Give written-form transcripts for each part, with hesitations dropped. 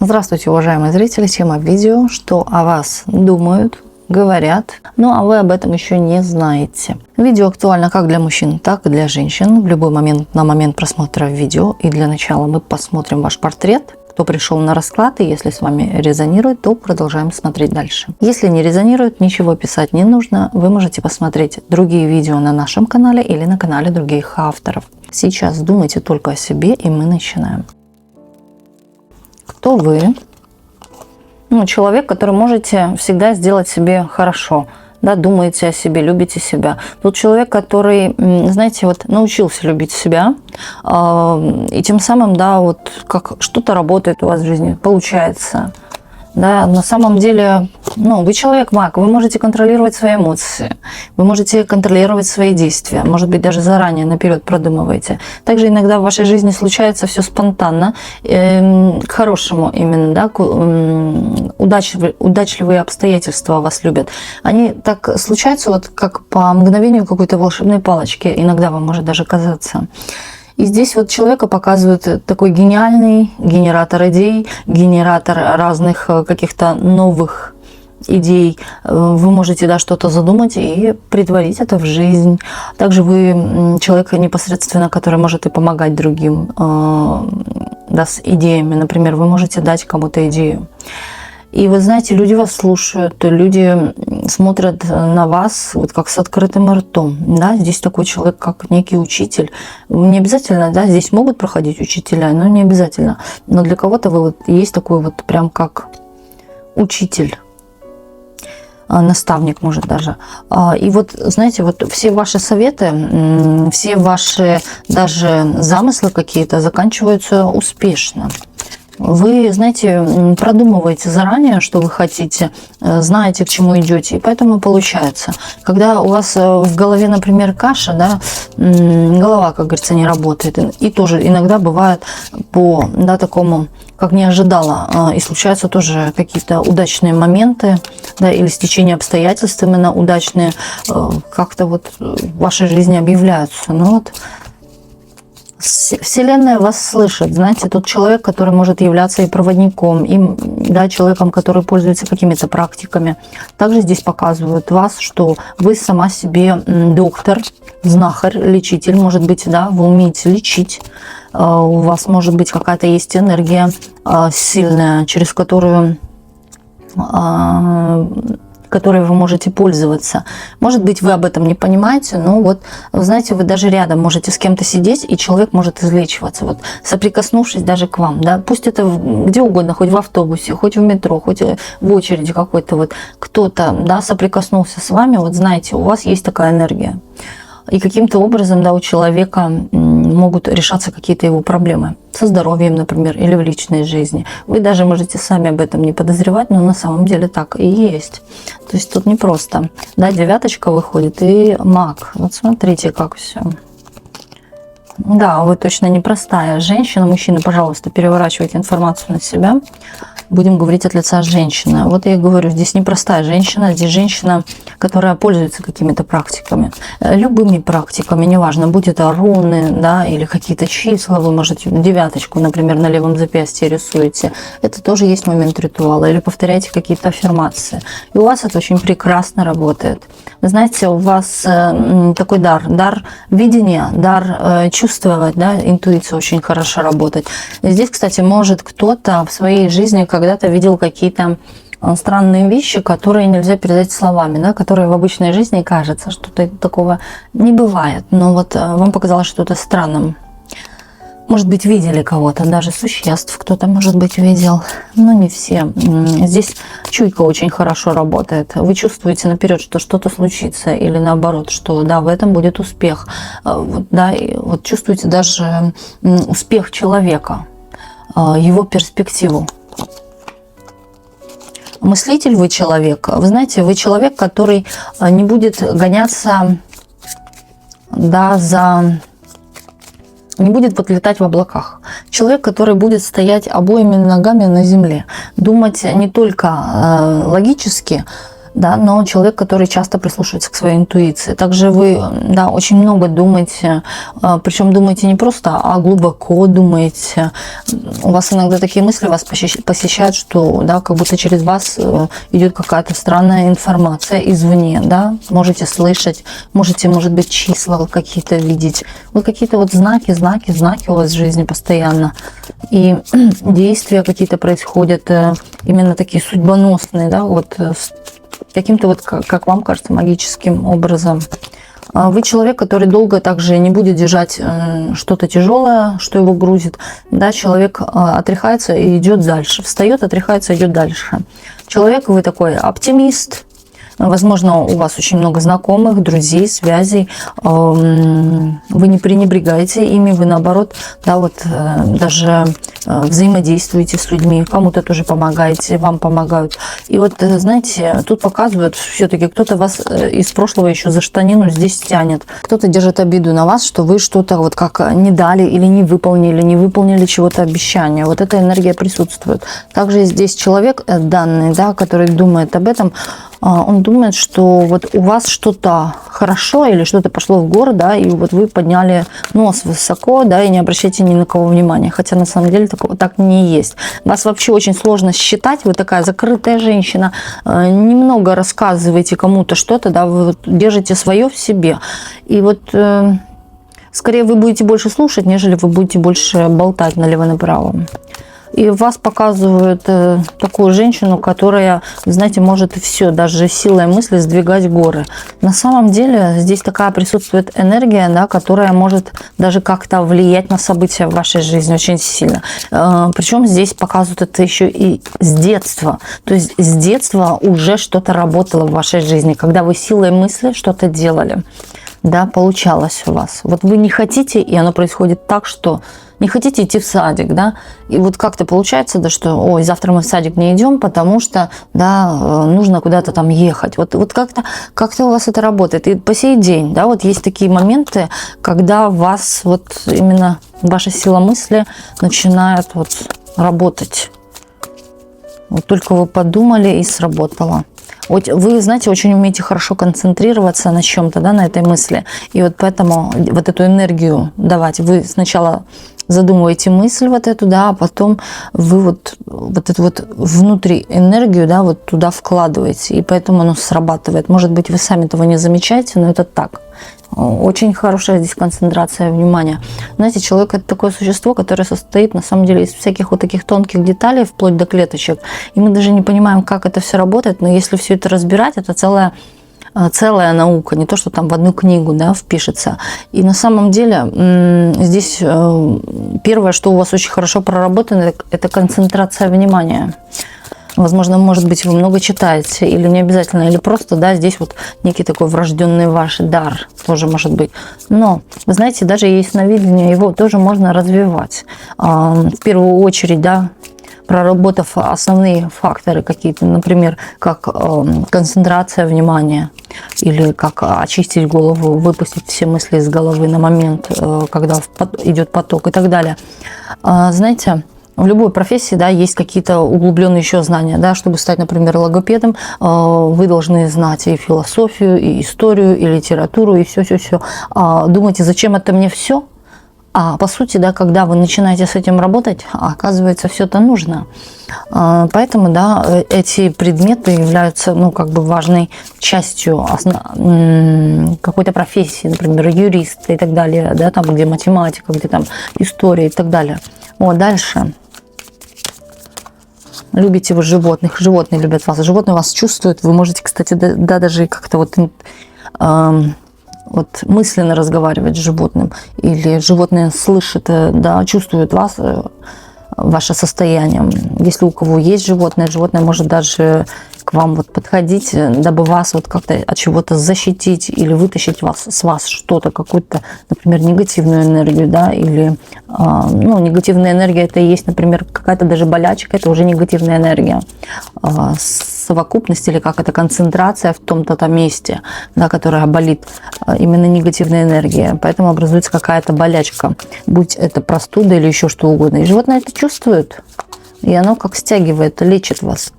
Здравствуйте, уважаемые зрители! Тема видео: что о вас думают, говорят, а вы об этом еще не знаете. Видео актуально как для мужчин, так и для женщин. В любой момент, на момент просмотра видео. И для начала мы посмотрим ваш портрет. Кто пришел на расклад, и если с вами резонирует, то продолжаем смотреть дальше. Если не резонирует, ничего писать не нужно. Вы можете посмотреть другие видео на нашем канале или на канале других авторов. Сейчас думайте только о себе, и мы начинаем. Кто вы? Человек, который можете всегда сделать себе хорошо. Думаете о себе, любите себя. Тут человек, который, знаете, научился любить себя, и тем самым, как что-то работает у вас в жизни, получается. На самом деле, вы человек-маг, вы можете контролировать свои эмоции, вы можете контролировать свои действия, может быть, даже заранее, наперед продумываете. Также иногда в вашей жизни случается все спонтанно, к хорошему именно, удачливые обстоятельства вас любят. Они так случаются, как по мгновению какой-то волшебной палочки, иногда вам может даже казаться. И здесь человека показывают такой гениальный генератор идей, генератор разных каких-то новых идей. Вы можете что-то задумать и притворить это в жизнь. Также вы человек непосредственно, который может и помогать другим с идеями. Например, вы можете дать кому-то идею. И вы знаете, люди вас слушают, люди смотрят на вас как с открытым ртом. Здесь такой человек, как некий учитель. Не обязательно, здесь могут проходить учителя, но не обязательно. Но для кого-то вы есть такой прям как учитель, наставник, может, даже. И знаете, все ваши советы, все ваши даже замыслы какие-то заканчиваются успешно. Вы, знаете, продумываете заранее, что вы хотите, знаете, к чему идете, и поэтому получается. Когда у вас в голове, например, каша, голова, как говорится, не работает, и тоже иногда бывает по такому, как не ожидала, и случаются тоже какие-то удачные моменты, или стечение обстоятельств именно удачные, как-то в вашей жизни объявляются. Вселенная вас слышит. Знаете, тот человек, который может являться и проводником, и человеком, который пользуется какими-то практиками. Также здесь показывают вас, что вы сама себе доктор, знахарь, лечитель. Может быть, вы умеете лечить. У вас может быть какая-то есть энергия сильная, через которой вы можете пользоваться. Может быть, вы об этом не понимаете, но вы знаете, вы даже рядом можете с кем-то сидеть, и человек может излечиваться, соприкоснувшись даже к вам. Пусть это где угодно, хоть в автобусе, хоть в метро, хоть в очереди какой-то, кто-то соприкоснулся с вами, знаете, у вас есть такая энергия. И каким-то образом, у человека могут решаться какие-то его проблемы со здоровьем, например, или в личной жизни. Вы даже можете сами об этом не подозревать, но на самом деле так и есть. То есть тут непросто. Девяточка выходит и маг. Смотрите, как все. Вы точно непростая женщина. Мужчина, пожалуйста, переворачивайте информацию на себя. Будем говорить от лица женщины. Я и говорю, здесь непростая женщина, здесь женщина, которая пользуется какими-то практиками. Любыми практиками, неважно, будь это руны, или какие-то числа, вы можете девяточку, например, на левом запястье рисуете. Это тоже есть момент ритуала. Или повторяйте какие-то аффирмации. И у вас это очень прекрасно работает. Вы знаете, у вас такой дар видения, дар чувствовать, интуиция очень хорошо работает. Здесь, кстати, может кто-то в своей жизни когда-то видел какие-то странные вещи, которые нельзя передать словами, которые в обычной жизни кажется, что такого не бывает. Но вам показалось что-то странным. Может быть, видели кого-то, даже существ кто-то, может быть, видел, но не все. Здесь чуйка очень хорошо работает. Вы чувствуете наперед, что что-то случится, или наоборот, что в этом будет успех. Чувствуете даже успех человека, его перспективу. Мыслитель вы человек. Вы знаете, вы человек, который не будет гоняться, не будет подлетать в облаках. Человек, который будет стоять обоими ногами на земле. Думать не только логически, да, но человек, который часто прислушивается к своей интуиции. Также вы, да, очень много думаете, причем думаете не просто, а глубоко думаете. У вас иногда такие мысли вас посещают, что, да, как будто через вас идет какая-то странная информация извне, да, можете слышать, можете, может быть, числа какие-то видеть, вот какие-то вот знаки у вас в жизни постоянно, и действия какие-то происходят, именно такие судьбоносные, да, вот каким-то вот, как вам кажется, магическим образом. Вы человек, который долго также не будет держать что-то тяжелое, что его грузит. Да, человек отряхается и идет дальше. Встает, отряхается, идет дальше. Человек, вы такой оптимист. Возможно, у вас очень много знакомых, друзей, связей. Вы не пренебрегаете ими, вы наоборот, да, вот даже взаимодействуете с людьми, кому-то тоже помогаете, вам помогают. И вот, знаете, тут показывают, все-таки кто-то вас из прошлого еще за штанину здесь тянет. Кто-то держит обиду на вас, что вы что-то вот как не дали или не выполнили чего-то обещания. Вот эта энергия присутствует. Также здесь человек данный, да, который думает об этом, он думает, что вот у вас что-то хорошо или что-то пошло в гору, да, и вот вы подняли нос высоко, да, и не обращайте ни на кого внимания, хотя на самом деле такого так не есть. Вас вообще очень сложно считать, вы такая закрытая женщина, немного рассказываете кому-то что-то, да, вы вот держите свое в себе, и вот скорее вы будете больше слушать, нежели вы будете больше болтать налево-направо. И вас показывают такую женщину, которая, знаете, может все, даже силой мысли сдвигать горы. На самом деле здесь такая присутствует энергия, да, которая может даже как-то влиять на события в вашей жизни очень сильно. Причем здесь показывают это еще и с детства. То есть с детства уже что-то работало в вашей жизни, когда вы силой мысли что-то делали. Да, получалось у вас. Вот вы не хотите, и оно происходит так, что не хотите идти в садик, да, и вот как-то получается, да, что, ой, завтра мы в садик не идем, потому что, да, нужно куда-то там ехать. Вот как-то у вас это работает. И по сей день, да, вот есть такие моменты, когда вас вот именно ваша сила мысли начинает вот работать. Вот только вы подумали, и сработало. Вот вы, знаете, очень умеете хорошо концентрироваться на чем-то, да, на этой мысли. И вот поэтому вот эту энергию давать. Вы сначала задумываете мысль вот эту, да, а потом вы вот эту вот внутри энергию, да, вот туда вкладываете. И поэтому оно срабатывает. Может быть, вы сами этого не замечаете, но это так. Очень хорошая здесь концентрация внимания. Знаете, человек – это такое существо, которое состоит, на самом деле, из всяких вот таких тонких деталей, вплоть до клеточек. И мы даже не понимаем, как это все работает, но если все это разбирать, это целая наука, не то, что там в одну книгу, да, впишется. И на самом деле здесь первое, что у вас очень хорошо проработано, это концентрация внимания. Возможно, может быть, вы много читаете, или не обязательно, или просто, да, здесь вот некий такой врожденный ваш дар тоже может быть. Но, вы знаете, даже ясновидение, его тоже можно развивать. В первую очередь, да, проработав основные факторы какие-то, например, как концентрация внимания, или как очистить голову, выпустить все мысли из головы на момент, когда идет поток и так далее. Знаете, в любой профессии, да, есть какие-то углубленные еще знания, да, чтобы стать, например, логопедом, вы должны знать и философию, и историю, и литературу, и все. Думаете, зачем это мне все? А по сути, да, когда вы начинаете с этим работать, оказывается, все это нужно. Поэтому, да, эти предметы являются, ну, как бы важной частью какой-то профессии, например, юриста и так далее, да, там, где математика, где там история и так далее. Вот, дальше. Любите вы животных, животные любят вас, животные вас чувствуют. Вы можете, кстати, да, даже как-то вот мысленно разговаривать с животным, или животное слышит, да, чувствует вас, ваше состояние. Если у кого есть животное может даже к вам вот подходить, дабы вас вот как-то от чего-то защитить или вытащить с вас что-то, какую-то, например, негативную энергию, да, или, ну, негативная энергия это и есть, например, какая-то даже болячка, это уже негативная энергия. Совокупность или как это концентрация в том-то там месте, да, которая болит, именно негативная энергия. Поэтому образуется какая-то болячка, будь это простуда или еще что угодно. И животное это чувствует, и оно как стягивает, лечит вас.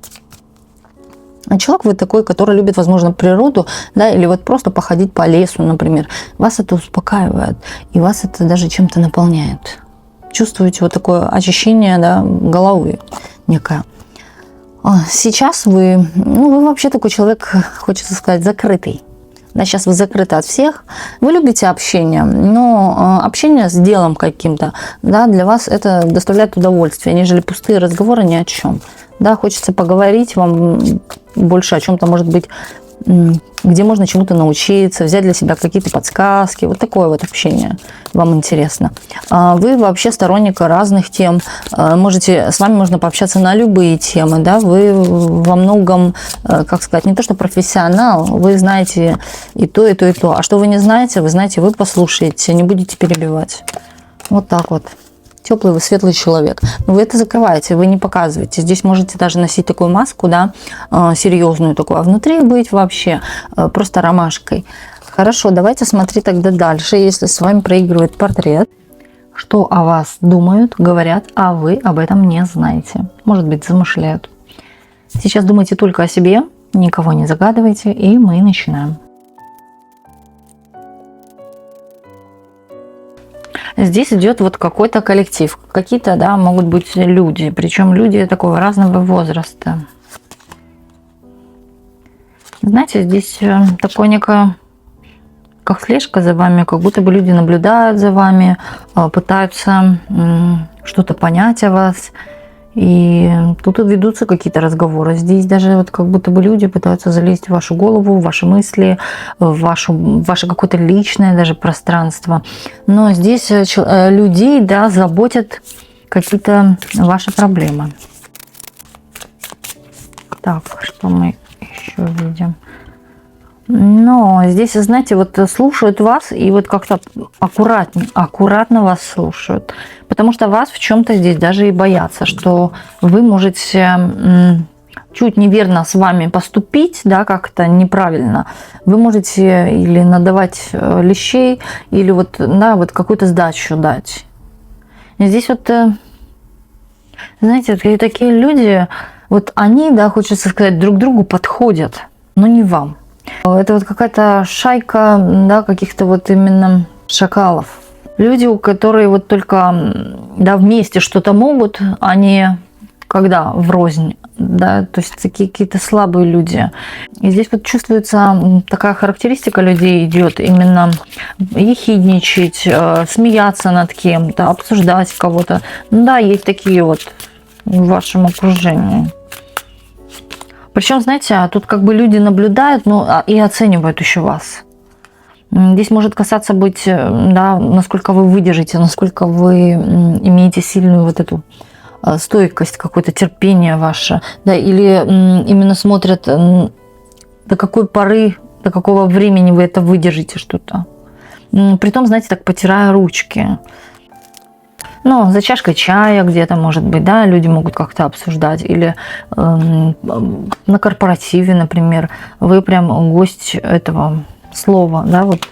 человек вы такой, который любит, возможно, природу, да, или вот просто походить по лесу, например. Вас это успокаивает, и вас это даже чем-то наполняет. Чувствуете вот такое очищение, да, головы некое. Сейчас вы, вы вообще такой человек, хочется сказать, закрытый. Да, сейчас вы закрыты от всех. Вы любите общение, но общение с делом каким-то, да, для вас это доставляет удовольствие, нежели пустые разговоры ни о чем. Да, хочется поговорить вам больше о чем-то, может быть, где можно чему-то научиться, взять для себя какие-то подсказки. Вот такое вот общение вам интересно. Вы вообще сторонник разных тем. С вами можно пообщаться на любые темы. Да? Вы во многом, как сказать, не то что профессионал, вы знаете и то, и то, и то. А что вы не знаете, вы знаете, вы послушаете, не будете перебивать. Вот так вот. Теплый вы, светлый человек. Но вы это закрываете, вы не показываете. Здесь можете даже носить такую маску, да, серьезную такую, а внутри быть вообще просто ромашкой. Хорошо, давайте смотреть тогда дальше. Если с вами проигрывает портрет, что о вас думают, говорят, а вы об этом не знаете. Может быть, замышляют. Сейчас думайте только о себе, никого не загадывайте, и мы начинаем. Здесь идет вот какой-то коллектив, какие-то, да, могут быть люди, причем люди такого разного возраста. Знаете, здесь такое некое, как слежка за вами, как будто бы люди наблюдают за вами, пытаются что-то понять о вас. И тут ведутся какие-то разговоры. Здесь даже вот как будто бы люди пытаются залезть в вашу голову, в ваши мысли, в ваше какое-то личное даже пространство. Но здесь людей, да, заботят какие-то ваши проблемы. Так, что мы еще видим? Но здесь, знаете, вот слушают вас и вот как-то аккуратно вас слушают. Потому что вас в чем-то здесь даже и боятся, что вы можете чуть неверно с вами поступить, да, как-то неправильно. Вы можете или надавать лещей, или вот, да, вот какую-то сдачу дать. И здесь вот, знаете, такие люди, вот они, да, хочется сказать, друг другу подходят, но не вам. Это вот какая-то шайка, да, каких-то вот именно шакалов. Люди, которые вот только, да, вместе что-то могут, а не когда врознь, да, то есть такие какие-то слабые люди. И здесь вот чувствуется такая характеристика людей идет, именно ехидничать, смеяться над кем-то, обсуждать кого-то. Ну да, есть такие вот в вашем окружении. Причем, знаете, тут как бы люди наблюдают, но и оценивают еще вас. Здесь может касаться быть, да, насколько вы выдержите, насколько вы имеете сильную вот эту стойкость, какое-то терпение ваше, да, или именно смотрят, до какой поры, до какого времени вы это выдержите что-то. Притом, знаете, так потирая ручки. Ну, за чашкой чая где-то, может быть, да, люди могут как-то обсуждать. Или на корпоративе, например, вы прям гость этого слова, да, вот,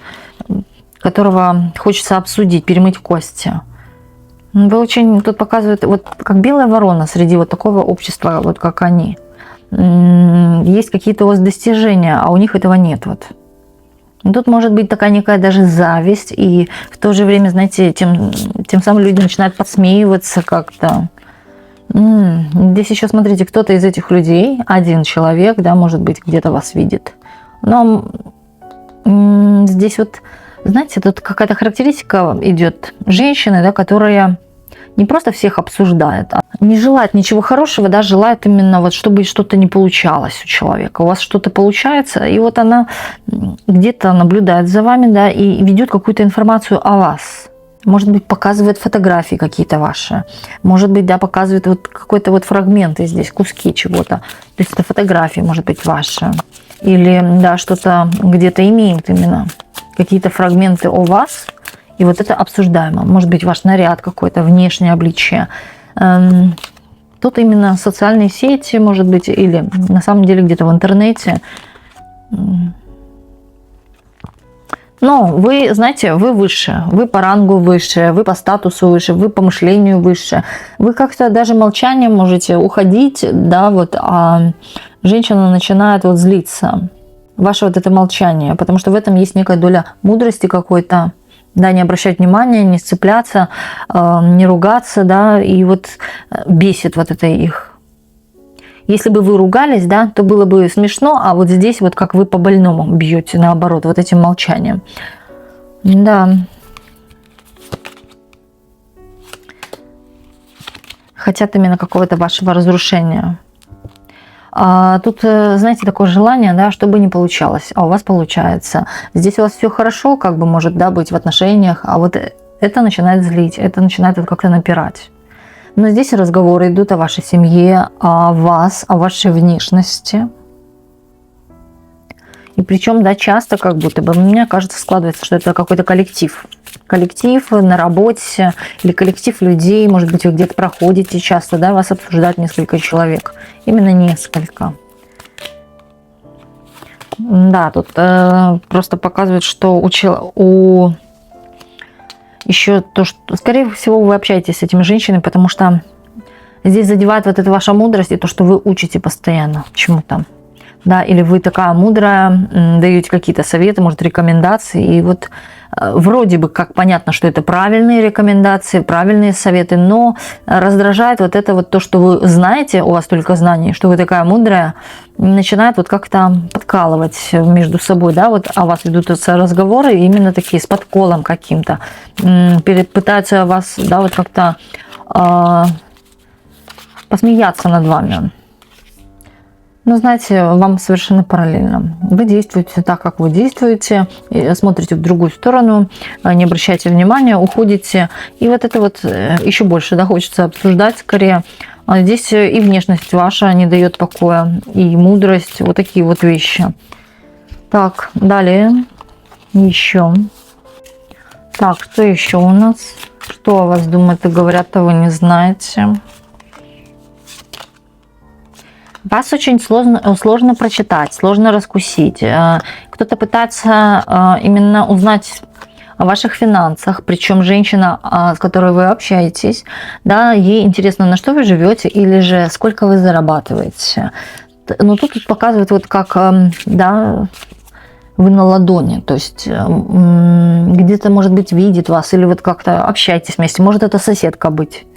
которого хочется обсудить, перемыть кости. Вы очень, тут показывает, вот как белая ворона среди вот такого общества, вот как они. Есть какие-то у вас достижения, а у них этого нет, вот. Тут может быть такая некая даже зависть, и в то же время, знаете, тем самым люди начинают подсмеиваться как-то. Здесь еще, смотрите, кто-то из этих людей, один человек, да, может быть, где-то вас видит. Но здесь вот, знаете, тут какая-то характеристика идет женщины, да, которая не просто всех обсуждает, а не желает ничего хорошего, да, желает именно вот, чтобы что-то не получалось у человека. У вас что-то получается, и вот она где-то наблюдает за вами, да, и ведет какую-то информацию о вас. Может быть, показывает фотографии какие-то ваши. Может быть, да, показывает вот какой-то вот фрагменты здесь, куски чего-то. То есть это фотографии, может быть, ваши. Или, да, что-то где-то имеют именно какие-то фрагменты о вас. И вот это обсуждаемо. Может быть, ваш наряд какой-то, внешнее обличие. Тут именно социальные сети, может быть, или на самом деле где-то в интернете. Но вы, знаете, вы выше, вы по рангу выше, вы по статусу выше, вы по мышлению выше. Вы как-то даже молчанием можете уходить, да, вот, женщина начинает вот злиться. Ваше вот это молчание, потому что в этом есть некая доля мудрости какой-то, да, не обращать внимания, не сцепляться, не ругаться, да, и вот бесит вот это их. Если бы вы ругались, да, то было бы смешно, а вот здесь вот как вы по больному бьете, наоборот, вот этим молчанием. Да. Хотят именно какого-то вашего разрушения. А тут, знаете, такое желание, да, чтобы не получалось, а у вас получается. Здесь у вас все хорошо, как бы может, да, быть в отношениях, а вот это начинает злить, это начинает вот как-то напирать. Но здесь разговоры идут о вашей семье, о вас, о вашей внешности. И причем, да, часто как будто бы, мне кажется, складывается, что это какой-то коллектив. Коллектив на работе или коллектив людей, может быть, вы где-то проходите часто, да, вас обсуждают несколько человек. Именно несколько. Да, тут просто показывает, что еще то, что, скорее всего, вы общаетесь с этими женщинами, потому что здесь задевает вот эта ваша мудрость и то, что вы учите постоянно чему-то. Да, или вы такая мудрая, даете какие-то советы, может, рекомендации, и вот вроде бы как понятно, что это правильные рекомендации, правильные советы, но раздражает вот это вот то, что вы знаете, у вас только знания, что вы такая мудрая, начинает вот как-то подкалывать между собой, да, вот о вас ведутся разговоры именно такие с подколом каким-то, пытаются вас, да, вот как-то посмеяться над вами. Но, знаете, вам совершенно параллельно. Вы действуете так, как вы действуете, смотрите в другую сторону, не обращайте внимания, уходите. И вот это вот еще больше, да, хочется обсуждать скорее. Здесь и внешность ваша не дает покоя, и мудрость, вот такие вот вещи. Так, далее еще. Так, что еще у нас? Что о вас думают и говорят, а вы не знаете? Вас очень сложно прочитать, сложно раскусить. Кто-то пытается именно узнать о ваших финансах, причем женщина, с которой вы общаетесь, да, ей интересно, на что вы живете или же сколько вы зарабатываете. Но тут показывает вот как, да, вы на ладони, то есть где-то, может быть, видит вас или вот как-то общаетесь вместе, может это соседка быть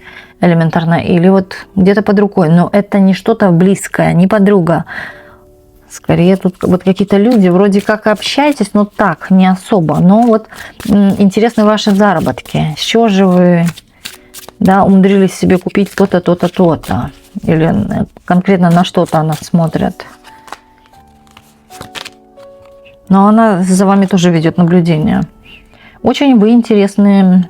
элементарно, или вот где-то под рукой, но это не что-то близкое, не подруга. Скорее тут вот какие-то люди, вроде как общаетесь, но так, не особо. Но вот интересны ваши заработки. С чего же вы, да, умудрились себе купить то-то, то-то, то-то? Или конкретно на что-то она смотрит? Но она за вами тоже ведет наблюдение. Очень вы интересны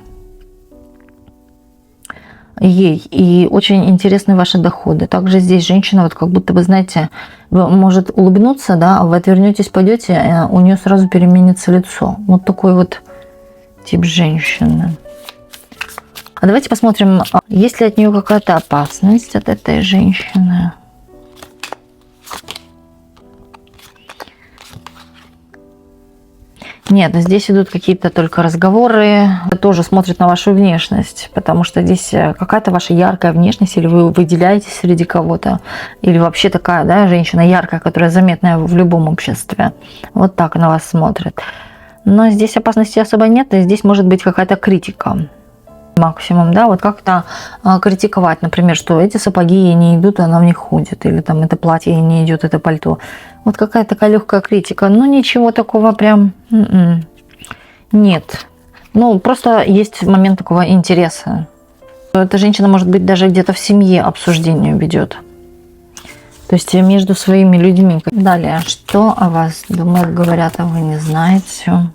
ей, и очень интересны ваши доходы. Также здесь женщина, вот как будто бы, знаете, может улыбнуться, да, а вы отвернетесь, пойдете, у нее сразу переменится лицо. Вот такой вот тип женщины. А давайте посмотрим, есть ли от нее какая-то опасность от этой женщины. Нет, здесь идут какие-то только разговоры, тоже смотрят на вашу внешность, потому что здесь какая-то ваша яркая внешность, или вы выделяетесь среди кого-то, или вообще такая, да, женщина яркая, которая заметная в любом обществе. Вот так на вас смотрят. Но здесь опасности особо нет, и здесь может быть какая-то критика. Максимум, да, вот как-то критиковать, например, что эти сапоги ей не идут, она в них ходит, или там это платье ей не идет, это пальто. Вот какая-то такая легкая критика, но ничего такого прям нет. Ну, просто есть момент такого интереса. Эта женщина, может быть, даже где-то в семье обсуждение ведет. То есть между своими людьми. Далее, что о вас думают, говорят, а вы не знаете?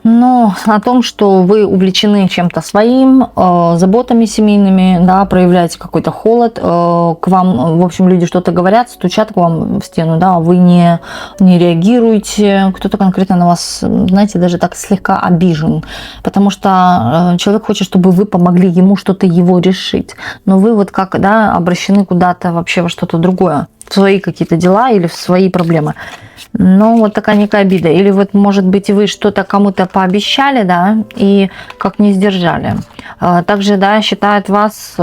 Ну, о том, что вы увлечены чем-то своим, заботами семейными, да, проявляете какой-то холод, к вам, в общем, люди что-то говорят, стучат к вам в стену, да, а вы не реагируете, кто-то конкретно на вас, знаете, даже так слегка обижен, потому что человек хочет, чтобы вы помогли ему что-то его решить, но вы вот как, да, обращены куда-то вообще во что-то другое. свои какие-то дела или в свои проблемы. Но вот такая некая обида. Или вот, может быть, вы что-то кому-то пообещали, да, и как не сдержали. Также, да, считает вас,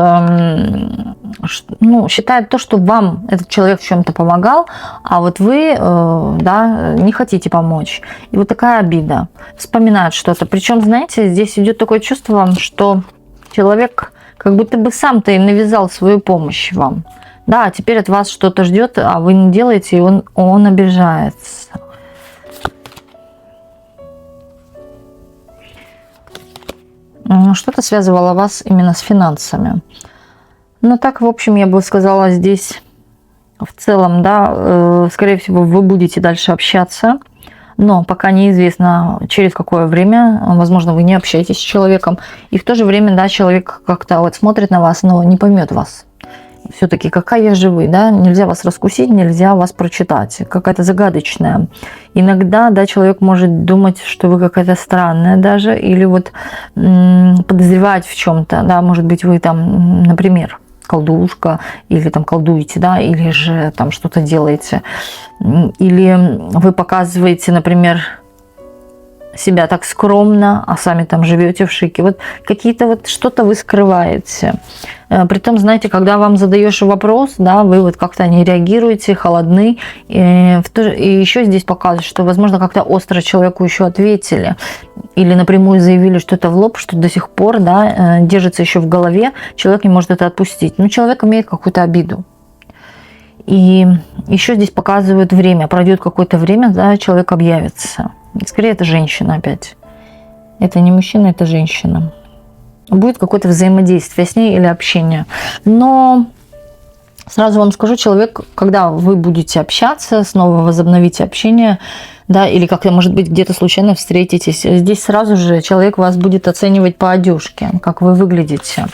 ну, считает то, что вам этот человек в чем-то помогал, а вот вы, да, не хотите помочь. И вот такая обида. Вспоминает что-то. Причем, знаете, здесь идет такое чувство, что человек как будто бы сам-то и навязал свою помощь вам. Да, теперь от вас что-то ждет, а вы не делаете, и он обижается. Что-то связывало вас именно с финансами. Но так, в общем, я бы сказала, здесь в целом, да, скорее всего, вы будете дальше общаться. Но пока неизвестно, через какое время, возможно, вы не общаетесь с человеком. И в то же время, да, человек как-то вот смотрит на вас, но не поймет вас. Все-таки какая же вы, да, нельзя вас раскусить, нельзя вас прочитать, какая-то загадочная. Иногда, да, человек может думать, что вы какая-то странная даже, или вот подозревать в чем-то, да, может быть, вы там, например, колдушка, или там колдуете, да, или же там что-то делаете, или вы показываете, например, себя так скромно, а сами там живете в шике. Вот какие-то вот что-то вы скрываете. Притом, знаете, когда вам задаешь вопрос, да, вы вот как-то не реагируете, холодны. И еще здесь показывает, что, возможно, как-то остро человеку еще ответили. Или напрямую заявили что-то в лоб, что до сих пор, да, держится еще в голове, человек не может это отпустить. Но человек имеет какую-то обиду. И еще здесь показывают время. Пройдет какое-то время, да, человек объявится. Скорее, это женщина опять. Это не мужчина, это женщина. Будет какое-то взаимодействие с ней или общение. Но сразу вам скажу, человек, когда вы будете общаться, снова возобновите общение, да, или как-то, может быть, где-то случайно встретитесь, здесь сразу же человек вас будет оценивать по одежке, как вы выглядите.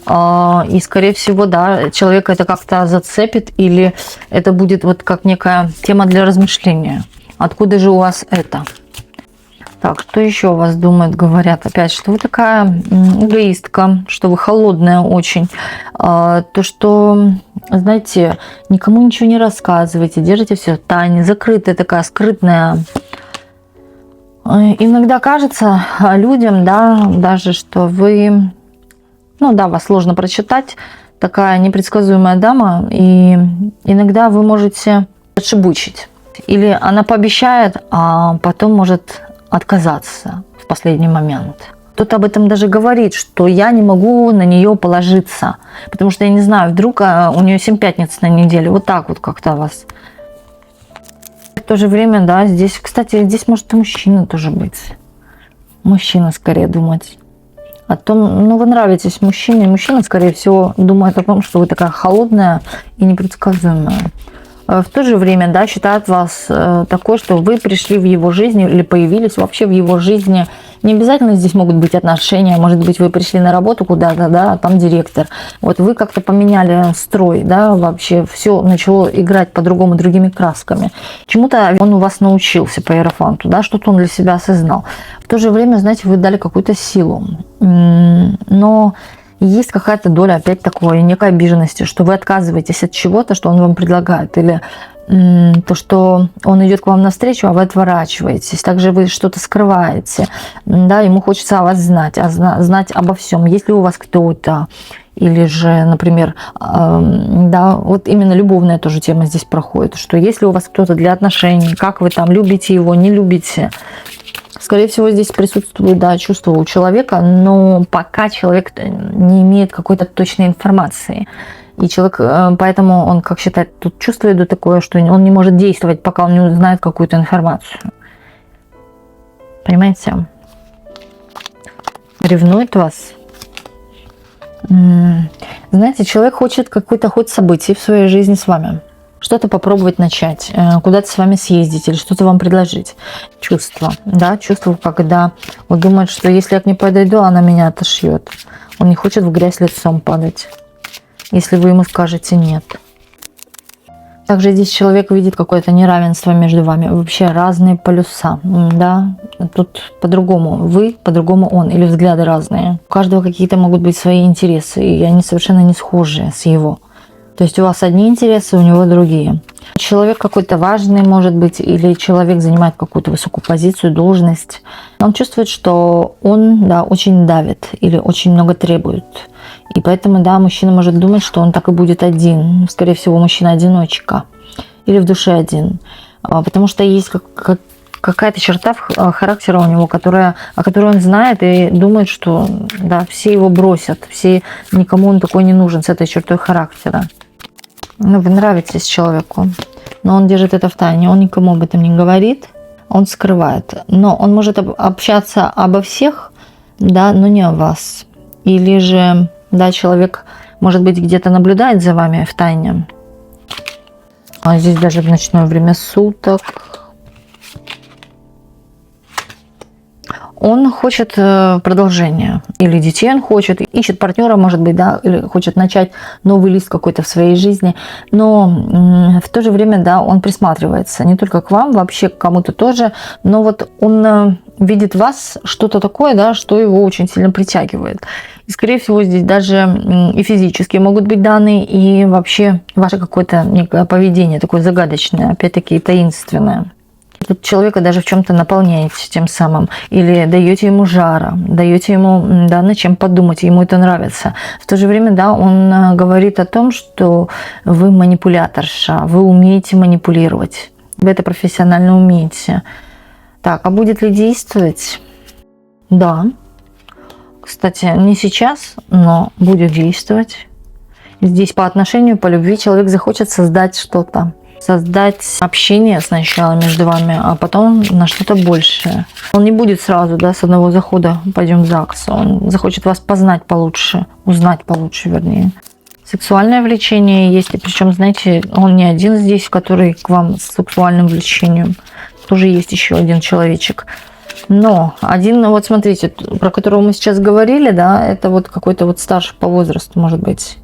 И, скорее всего, да, человек это как-то зацепит, или это будет вот как некая тема для размышления. Откуда же у вас это? Так, что еще о вас думают, говорят? Опять, что вы такая эгоистка, что вы холодная очень. То, что, знаете, никому ничего не рассказываете, держите все в тайне, закрытая такая, скрытная. Иногда кажется людям, да, даже, что вы, ну да, вас сложно прочитать, такая непредсказуемая дама, и иногда вы можете отшебучить. Или она пообещает, а потом может отказаться в последний момент. Кто-то об этом даже говорит, что я не могу на нее положиться, потому что я не знаю, вдруг у нее 7 пятниц на неделе. Вот так вот как-то вас. В то же время, да, здесь, кстати, здесь может и мужчина тоже быть. Мужчина скорее думать о том, ну, вы нравитесь мужчине. Мужчина, скорее всего, думает о том, что вы такая холодная и непредсказуемая. В то же время, да, считает вас такой, что вы пришли в его жизнь или появились вообще в его жизни. Не обязательно здесь могут быть отношения. Может быть, вы пришли на работу куда-то, да, а там директор. Вот вы как-то поменяли строй, да, вообще все начало играть по-другому, другими красками. Чему-то он у вас научился по иерофанту, да, что-то он для себя осознал. В то же время, знаете, вы дали какую-то силу. Но есть какая-то доля опять такой некой обиженности, что вы отказываетесь от чего-то, что он вам предлагает, или то, что он идет к вам навстречу, а вы отворачиваетесь. Также вы что-то скрываете, да, ему хочется о вас знать, знать обо всем. Есть ли у вас кто-то, или же, например, да, вот именно любовная тоже тема здесь проходит, что есть ли у вас кто-то для отношений, как вы там любите его, не любите. Скорее всего, здесь присутствует, да, чувство у человека, но пока человек не имеет какой-то точной информации. И человек, поэтому он, как считает, тут чувство идет такое, что он не может действовать, пока он не узнает какую-то информацию. Понимаете? Ревнует вас. Знаете, человек хочет какой-то ход событий в своей жизни с вами. Что-то попробовать начать, куда-то с вами съездить или что-то вам предложить. Чувство, да, чувство, когда он думает, что если я к ней подойду, она меня отошьет. Он не хочет в грязь лицом падать, если вы ему скажете нет. Также здесь человек видит какое-то неравенство между вами, вообще разные полюса, да, тут по-другому вы, по-другому он, или взгляды разные. У каждого какие-то могут быть свои интересы, и они совершенно не схожие с его. То есть у вас одни интересы, у него другие. Человек какой-то важный, может быть, или человек занимает какую-то высокую позицию, должность. Он чувствует, что он, да, очень давит или очень много требует. И поэтому, да, мужчина может думать, что он так и будет один. Скорее всего, мужчина-одиночка. Или в душе один. Потому что есть какая-то черта характера у него, о которой он знает и думает, что, да, все его бросят, никому он такой не нужен с этой чертой характера. Ну, вы нравитесь человеку, но он держит это в тайне, он никому об этом не говорит, он скрывает. Но он может общаться обо всех, да, но не о вас. Или же, да, человек, может быть, где-то наблюдает за вами в тайне. А здесь даже в ночное время суток. Он хочет продолжения. Или детей он хочет, ищет партнера, может быть, да, или хочет начать новый лист какой-то в своей жизни. Но в то же время, да, он присматривается не только к вам, вообще к кому-то тоже. Но вот он видит в вас что-то такое, да, что его очень сильно притягивает. И, скорее всего, здесь даже и физические могут быть данные, и вообще ваше какое-то некое поведение такое загадочное, опять-таки таинственное. Тут человека даже в чем-то наполняете тем самым, или даете ему жара, даете ему, да, над чем подумать, ему это нравится. В то же время, да, он говорит о том, что вы манипуляторша, вы умеете манипулировать, вы это профессионально умеете. Так, а будет ли действовать? Да. Кстати, не сейчас, но будет действовать. Здесь по отношению, по любви человек захочет создать что-то. Создать общение сначала между вами, а потом на что-то большее. Он не будет сразу, да, с одного захода пойдем в ЗАГС. Он захочет вас познать получше, узнать получше, вернее. Сексуальное влечение есть, и причем, знаете, он не один здесь, который к вам с сексуальным влечением. Тоже есть еще один человечек. Но один, вот смотрите, про которого мы сейчас говорили, да, это вот какой-то вот старше по возрасту, может быть.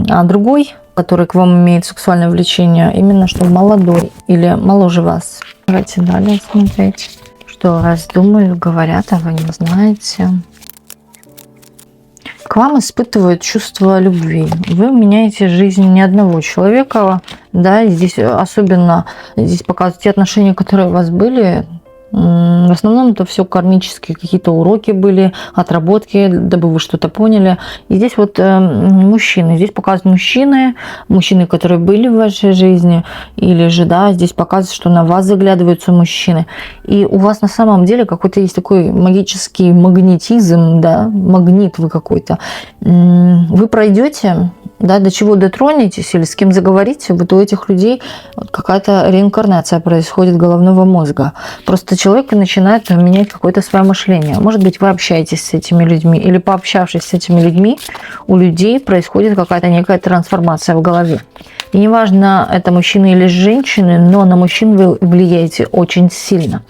А другой, который к вам имеет сексуальное влечение, именно что молодой или моложе вас. Давайте далее смотреть. Что раздумывают, говорят, а вы не знаете. К вам испытывают чувство любви. Вы меняете жизнь не одного человека, да, и здесь особенно здесь показывают те отношения, которые у вас были. В основном это все кармические какие-то уроки были, отработки, дабы вы что-то поняли. И здесь вот мужчины, здесь показывают мужчины, которые были в вашей жизни, или же, да, здесь показывают, что на вас заглядываются мужчины. И у вас на самом деле какой-то есть такой магический магнетизм, да, магнит вы какой-то. Вы пройдете, да, до чего дотронетесь или с кем заговорите, вот у этих людей какая-то реинкарнация происходит головного мозга. Просто человек начинает менять какое-то свое мышление. Может быть, вы общаетесь с этими людьми, или пообщавшись с этими людьми, у людей происходит какая-то некая трансформация в голове. И неважно, это мужчины или женщины, но на мужчин вы влияете очень сильно.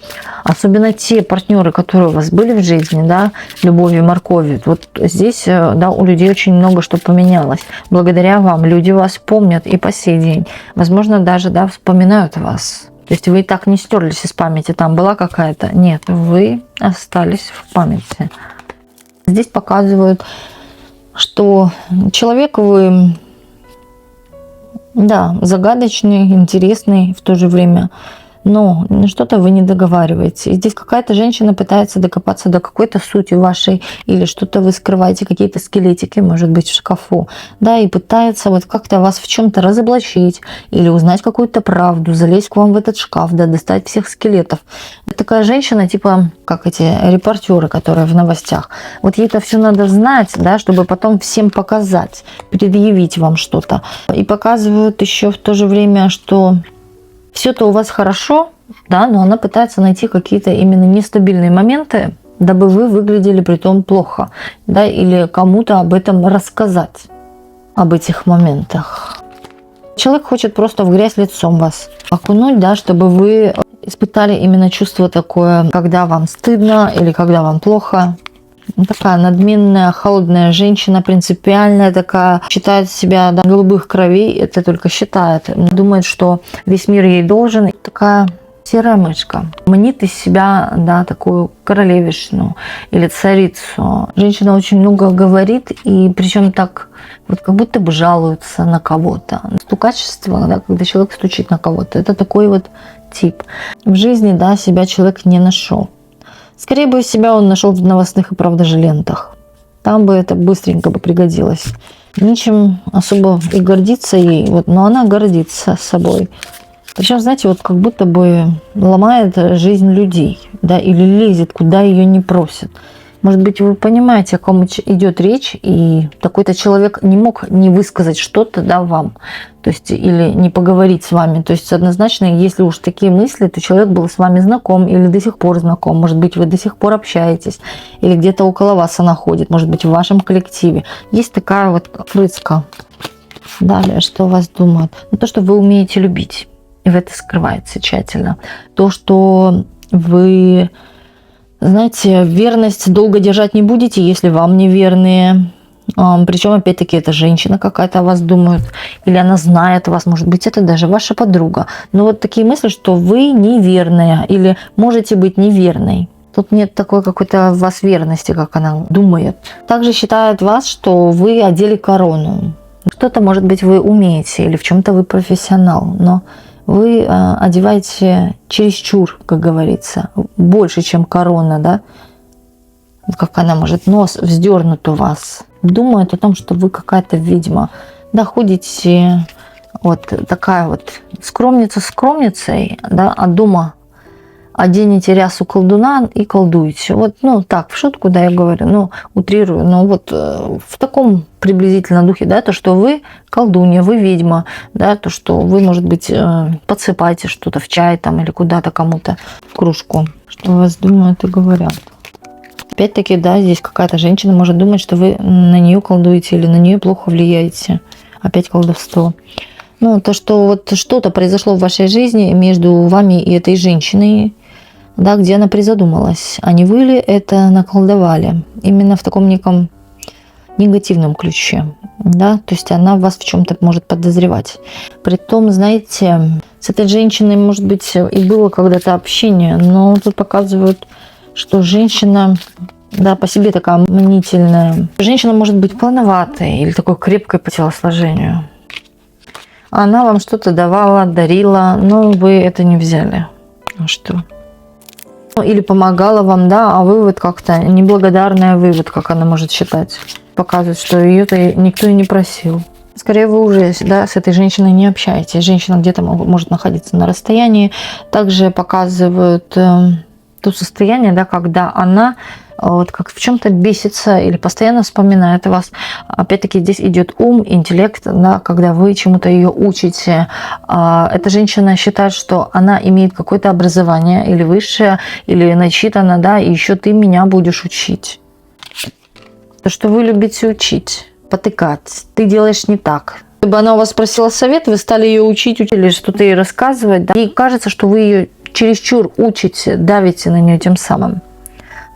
Особенно те партнеры, которые у вас были в жизни, да, любовью, морковью. Вот здесь, да, у людей очень много что поменялось. Благодаря вам люди вас помнят и по сей день. Возможно, даже, да, вспоминают вас. То есть вы и так не стерлись из памяти, там была какая-то. Нет, вы остались в памяти. Здесь показывают, что человек вы, да, загадочный, интересный в то же время, но что-то вы не договариваете. И здесь какая-то женщина пытается докопаться до какой-то сути вашей, или что-то вы скрываете, какие-то скелетики, может быть, в шкафу, да, и пытается вот как-то вас в чем-то разоблачить, или узнать какую-то правду, залезть к вам в этот шкаф, да, достать всех скелетов. Это такая женщина, типа, как эти репортеры, которые в новостях. Вот ей это все надо знать, да, чтобы потом всем показать, предъявить вам что-то. И показывают еще в то же время, что все-то у вас хорошо, да, но она пытается найти какие-то именно нестабильные моменты, дабы вы выглядели при том плохо, да, или кому-то об этом рассказать, об этих моментах. Человек хочет просто в грязь лицом вас окунуть, да, чтобы вы испытали именно чувство такое, когда вам стыдно или когда вам плохо. Такая надменная, холодная женщина, принципиальная такая, считает себя, да, голубых кровей, это только считает, думает, что весь мир ей должен. Такая Серая мышка. Мнит из себя, да, такую королевишну или царицу. Женщина очень много говорит, и причем так, вот как будто бы жалуется на кого-то. Стукачество, да, когда человек стучит на кого-то, это такой вот тип. В жизни, да, себя человек не нашел. Скорее бы себя он нашел в новостных и правда же лентах. Там бы это быстренько бы пригодилось. Ничем особо и гордиться ей, вот, но она гордится собой. Причем, знаете, вот как будто бы ломает жизнь людей, да, или лезет, куда ее не просят. Может быть, вы понимаете, о ком идет речь, и такой-то человек не мог не высказать что-то, да, вам, то есть, или не поговорить с вами. То есть, однозначно, если уж такие мысли, то человек был с вами знаком или до сих пор знаком. Может быть, вы до сих пор общаетесь, или где-то около вас она ходит, может быть, в вашем коллективе. Есть такая вот фрыцка. Далее, что у вас думают? Ну, то, что вы умеете любить. И в это скрывается тщательно. То, что вы, знаете, верность долго держать не будете, если вам неверные. Причем, опять-таки, это женщина какая-то о вас думает. Или она знает вас, может быть, это даже ваша подруга. Но вот такие мысли, что вы неверная или можете быть неверной. Тут нет такой какой-то в вас верности, как она думает. Также считают вас, что вы одели корону. Что-то, может быть, вы умеете или в чем-то вы профессионал, но вы одеваете чересчур, как говорится, больше, чем корона, да? Как она может, нос вздернут у вас. Думают о том, что вы какая-то ведьма. Да, ходите вот такая вот скромница скромницей, да, а дома оденете рясу колдуна и колдуете. Вот, ну, так, в шутку, да, я говорю, ну, утрирую, но вот в таком приблизительно духе, да, то, что вы колдунья, вы ведьма, да, то, что вы, может быть, подсыпаете что-то в чай там или куда-то кому-то в кружку, что у вас думают и говорят. Опять-таки, да, здесь какая-то женщина может думать, что вы на нее колдуете или на нее плохо влияете. Опять колдовство. Ну, то, что вот что-то произошло в вашей жизни между вами и этой женщиной, да, где она призадумалась, а не вы ли это наколдовали? Именно в таком неком негативном ключе, да, то есть она вас в чем-то может подозревать. Притом, знаете, с этой женщиной, может быть, и было когда-то общение, но тут показывают, что женщина, да, по себе такая мнительная. Женщина может быть плановатой или такой крепкой по телосложению. Она вам что-то давала, дарила, но вы это не взяли. А что? Или помогала вам, да, а вы вот как-то неблагодарная, вы вот как она может считать. Показывает, что ее-то никто и не просил. Скорее, вы уже, да, с этой женщиной не общаетесь. Женщина где-то может находиться на расстоянии. Также показывают то состояние, да, когда она вот как в чем-то бесится или постоянно вспоминает вас. Опять-таки здесь идет ум, интеллект, да, когда вы чему-то ее учите. Эта женщина считает, что она имеет какое-то образование или высшее, или начитана, да, и еще ты меня будешь учить. То, что вы любите учить, потыкать, ты делаешь не так. Если бы она у вас спросила совет, вы стали ее учить или что-то ей рассказывать, да, ей кажется, что вы ее чересчур учите, давите на нее тем самым.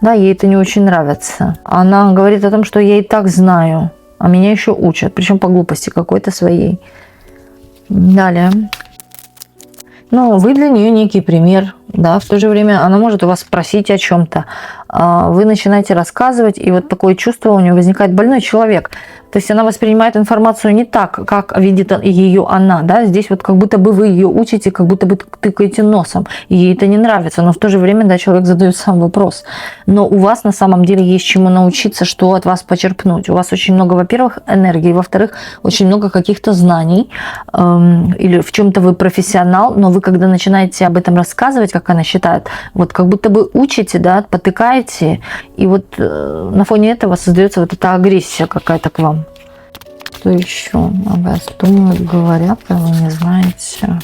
Да, ей это не очень нравится. Она говорит о том, что я и так знаю, а меня еще учат, причем по глупости какой-то своей. Далее. Ну, вы для нее некий пример, да, в то же время она может у вас спросить о чем-то, вы начинаете рассказывать, и вот такое чувство у нее возникает: больной человек. То есть она воспринимает информацию не так, как видит ее она, да, здесь вот как будто бы вы ее учите, как будто бы тыкаете носом, и ей это не нравится, но в то же время, да, человек задает сам вопрос. Но у вас на самом деле есть чему научиться, что от вас почерпнуть. У вас очень много, во-первых, энергии, во-вторых, очень много каких-то знаний, или в чем-то вы профессионал, но вы, когда начинаете об этом рассказывать, как она считает, вот как будто бы учите, да, потыкаете, и вот на фоне этого создается вот эта агрессия какая-то к вам. Что еще о вас думают, говорят, а вы не знаете?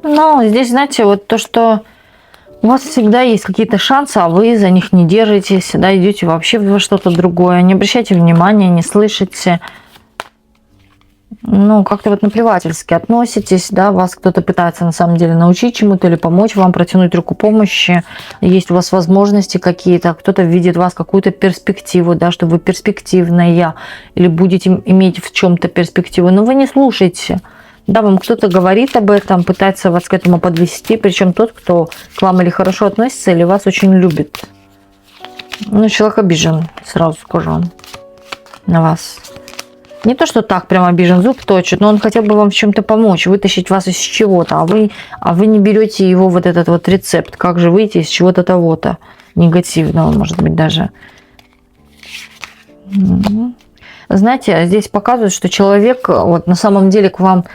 Но здесь, знаете, вот то, что у вас всегда есть какие-то шансы, а вы за них не держитесь, да, идете вообще во что-то другое, не обращайте внимания, не слышите. Ну, как-то вот наплевательски относитесь, да, вас кто-то пытается на самом деле научить чему-то или помочь вам, протянуть руку помощи, есть у вас возможности какие-то, кто-то видит в вас какую-то перспективу, да, что вы перспективная или будете иметь в чем-то перспективу, но вы не слушаете, Да, вам кто-то говорит об этом, пытается вас к этому подвести, причем тот, кто к вам или хорошо относится, или вас очень любит. Ну, человек обижен, сразу скажу, на вас. Не то, что так прям обижен, зуб точит, но он хотел бы вам в чем-то помочь, вытащить вас из чего-то, а вы не берете его вот этот вот рецепт, как же выйти из чего-то того-то негативного, может быть, даже. Знаете, здесь показывают, что человек вот на самом деле к вам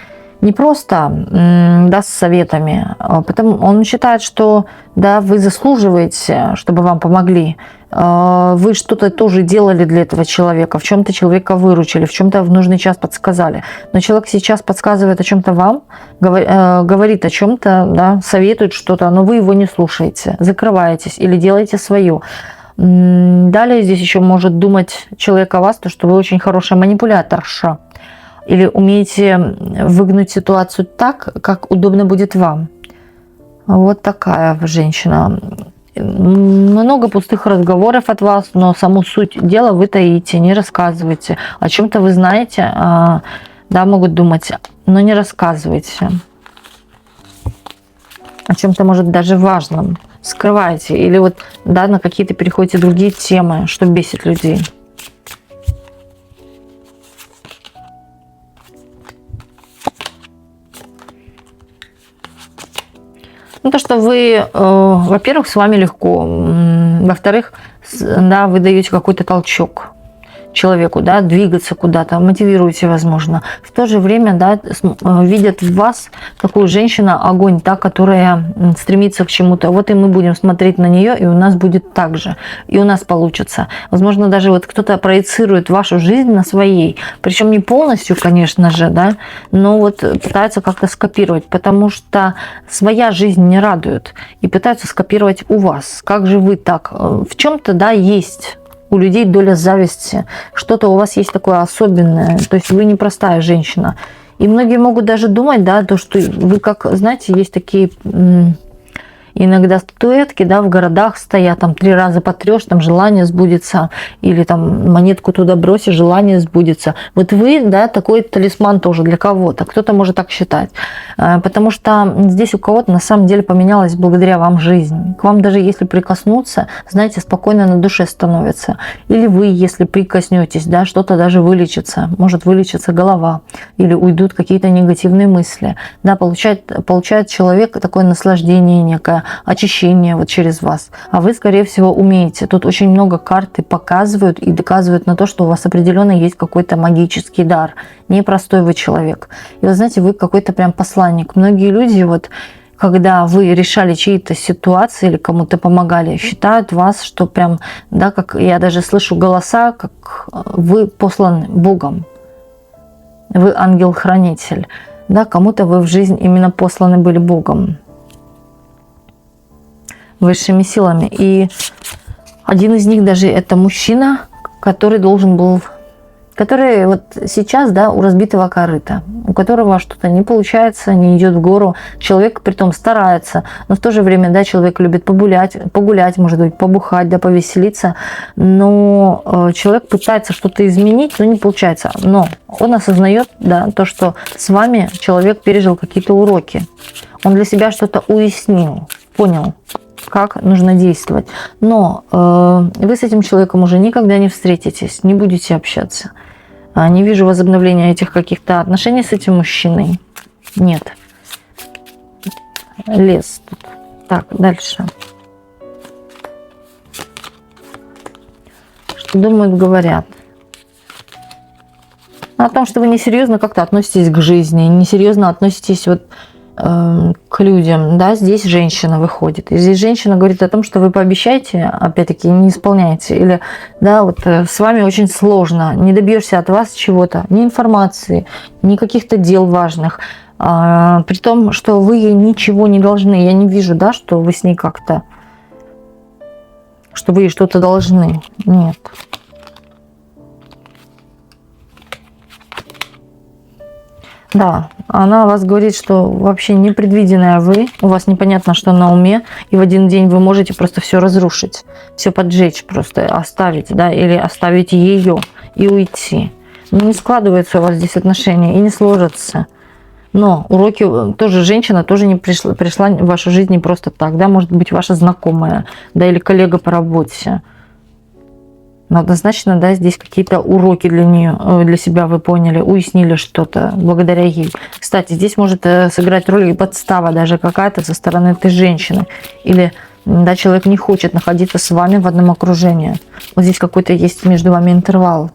не просто даст советами, потому он считает, что да, вы заслуживаете, чтобы вам помогли. Вы что-то тоже делали для этого человека, в чем-то человека выручили, в чем-то в нужный час подсказали. Но человек сейчас подсказывает о чем-то вам, говорит о чем-то, да, советует что-то, но вы его не слушаете, закрываетесь или делаете свое. Далее здесь еще может думать человек о вас, то, что вы очень хорошая манипуляторша. Или умеете выгнуть ситуацию так, как удобно будет вам. Вот такая женщина. Много пустых разговоров от вас, но саму суть дела вы таите, не рассказываете. О чем-то вы знаете, да, могут думать, но не рассказывайте. О чем-то, может, даже важном. Скрываете. Или вот, да, на какие-то переходите другие темы, что бесит людей. Ну, то, что вы, во-первых, с вами легко, во-вторых, да, вы даете какой-то толчок человеку, да, двигаться куда-то, мотивируете, возможно. В то же время, да, видят в вас такую женщину, огонь, та, которая стремится к чему-то. Вот и мы будем смотреть на нее, и у нас будет так же, и у нас получится. Возможно, даже вот кто-то проецирует вашу жизнь на своей, причем не полностью, конечно же, да, но вот пытаются как-то скопировать, потому что своя жизнь не радует, и пытаются скопировать у вас. Как же вы так? В чем-то, да, есть у людей доля зависти, что-то у вас есть такое особенное, то есть вы непростая женщина. И многие могут даже думать, да, то, что вы как, знаете, есть такие иногда статуэтки, да, в городах стоят, там 3 раза потрешь, там желание сбудется, или там монетку туда бросишь, желание сбудется. Вот вы, да, такой талисман тоже для кого-то, кто-то может так считать, потому что здесь у кого-то на самом деле поменялась благодаря вам жизнь. К вам даже если прикоснуться, знаете, спокойно на душе становится. Или вы, если прикоснетесь, да, что-то даже вылечится, может вылечиться голова, или уйдут какие-то негативные мысли, да, получает человек такое наслаждение некое, очищение вот через вас. А вы, скорее всего, умеете. Тут очень много карты показывают и доказывают на то, что у вас определенно есть какой-то магический дар. Непростой вы человек. И вы знаете, вы какой-то прям посланник. Многие люди вот, когда вы решали чьи-то ситуации или кому-то помогали, считают вас, что прям, да, как я даже слышу голоса, как вы посланы Богом. Вы ангел-хранитель. Да, кому-то вы в жизнь именно посланы были Богом, высшими силами. И один из них даже это мужчина, который должен был, который вот сейчас, да, у разбитого корыта, у которого что-то не получается, не идет в гору. Человек притом старается, но в то же время, да, человек любит погулять, может быть, побухать, да, повеселиться, но человек пытается что-то изменить, но не получается. Но он осознает, да, то, что с вами человек пережил какие-то уроки. Он для себя что-то уяснил, понял, как нужно действовать. Но вы с этим человеком уже никогда не встретитесь, не будете общаться. Не вижу возобновления этих каких-то отношений с этим мужчиной. Нет. Лес тут. Так, дальше. Что думают, говорят? О том, что вы несерьезно как-то относитесь к жизни, несерьезно относитесь вот к людям, да, здесь женщина выходит. И здесь женщина говорит о том, что вы пообещаете, опять-таки, не исполняете. Или, да, вот с вами очень сложно, не добьешься от вас чего-то, ни информации, ни каких-то дел важных. При том, что вы ей ничего не должны. Я не вижу, да, что вы с ней как-то, что вы ей что-то должны. Нет. Да, она вас говорит, что вообще непредвиденная вы, у вас непонятно, что на уме, и в один день вы можете просто все разрушить, все поджечь, просто оставить, да, или оставить ее и уйти. Но не складываются у вас здесь отношения и не сложатся. Но уроки тоже женщина тоже не пришла в вашу жизнь не просто так, да, может быть ваша знакомая, да, или коллега по работе. Но однозначно, да, здесь какие-то уроки для нее, для себя вы поняли, уяснили что-то благодаря ей. Кстати, здесь может сыграть роль и подстава даже какая-то со стороны этой женщины. Или, да, человек не хочет находиться с вами в одном окружении. Вот здесь какой-то есть между вами интервал.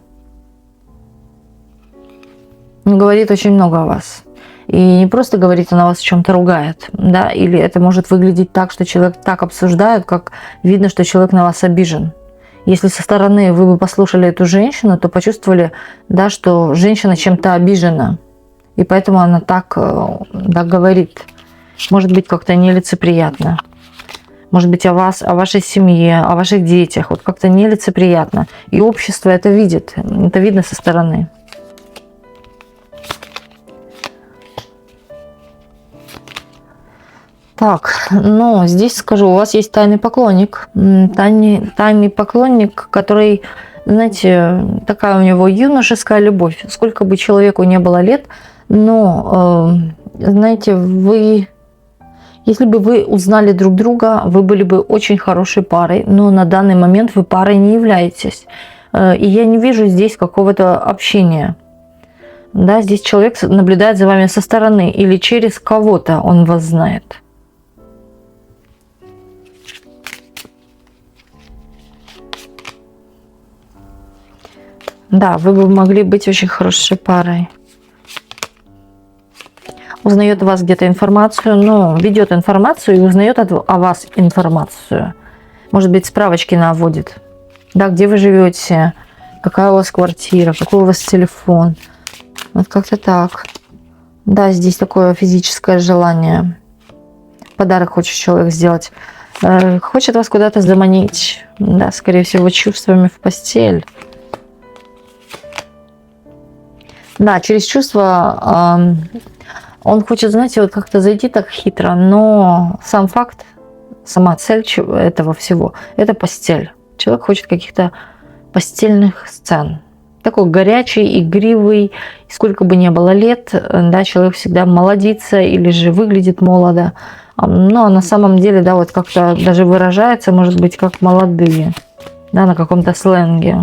Он говорит очень много о вас. И не просто говорит, он о вас о чем-то ругает, да, или это может выглядеть так, что человек так обсуждает, как видно, что человек на вас обижен. Если со стороны вы бы послушали эту женщину, то почувствовали, да, что женщина чем-то обижена. И поэтому она так говорит. Может быть, как-то нелицеприятно. Может быть, о вас, о вашей семье, о ваших детях. Вот как-то нелицеприятно. И общество это видит. Это видно со стороны. Так, ну, здесь скажу, у вас есть тайный поклонник. Тайный поклонник, который, знаете, такая у него юношеская любовь. Сколько бы человеку не было лет, но, знаете, если бы вы узнали друг друга, вы были бы очень хорошей парой, но на данный момент вы парой не являетесь. И я не вижу здесь какого-то общения. Да, здесь человек наблюдает за вами со стороны или через кого-то он вас знает. Да, вы бы могли быть очень хорошей парой. Узнает о вас где-то информацию, но ведет информацию и узнает о вас информацию. Может быть, справочки наводит. Да, где вы живете, какая у вас квартира, какой у вас телефон. Вот как-то так. Да, здесь такое физическое желание. Подарок хочет человек сделать. Хочет вас куда-то заманить. Да, скорее всего, чувствами в постель. Да, через чувства он хочет, знаете, вот как-то зайти так хитро, но сам факт, сама цель этого всего – это постель. Человек хочет каких-то постельных сцен. Такой горячий, игривый, сколько бы ни было лет, да, человек всегда молодится или же выглядит молодо. Но на самом деле, да, вот как-то даже выражается, может быть, как молодые, да, на каком-то сленге.